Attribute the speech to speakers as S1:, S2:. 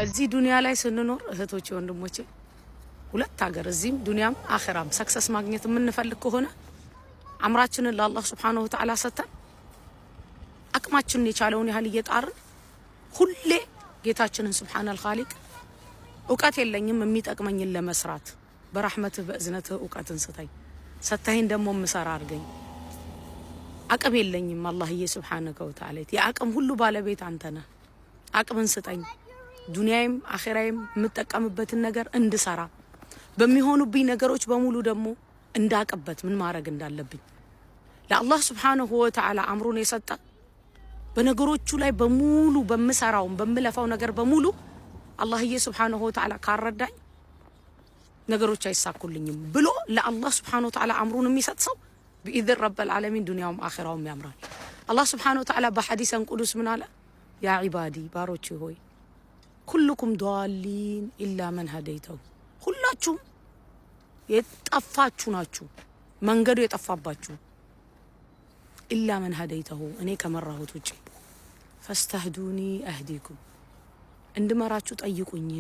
S1: እዚህ ዱንያ ላይ ስንኖር እህቶቼ ወንድሞቼ ሁለት ሀገር እዚህም ዱንያም አኺራም ሰክሰስ ማግኘት የምንፈልግ ከሆነ አምራችንን ለአላህ Subhanahu Wa Ta'ala ሰተን አቅማችንን የቻለውን ያህል እየጣርን ሁሌ ጌታችንን Subhanahu Al-Khaliq እውቀት የለኝም የሚጠቅመኝን ለመስራት በረህመትህ በእዝነትህ እውቀትን ሰተኸኝ ደሞ ምሰራ አርገኝ አቅም የለኝም አላህዬ Subhanahu Wa Ta'ala የአቅም ሁሉ ባለቤት አንተ ነህ አቅምን ስጠኝ ዱንያም አኺራም የምጠቀምበትን ነገር እንድሰራ በሚሆኑብኝ ነገሮች በሙሉ ደሞ እንዳቀበት ምን ማድረግ እንዳለብኝ ለአላህ Subhanahu Wa Ta'ala አምሩን የሰጠ በነገሮቹ ላይ በሙሉ በመሰራው በመለፋው ነገር በሙሉ አላህዬ Subhanahu Wa Ta'ala ካረዳኝ ነገሮች አይሳኩልኝም ብሎ ለአላህ Subhanahu Wa Ta'ala አምሩን የሚሰጥ ሰው بإذن رب العالمين دنياهم آخرهم يامران الله سبحانه وتعالى بحديث قدس من على يا عبادي باروتشي هوي كلكم ضالين إلا من هديته ሁላችሁም የጠፋችሁ ናችሁ መንገዱ የጠፋባችሁ إلا من هديته እኔ ከመራሁት ውጪ فاستهدوني أهديكم እንድመራችሁ ጠይቁኝ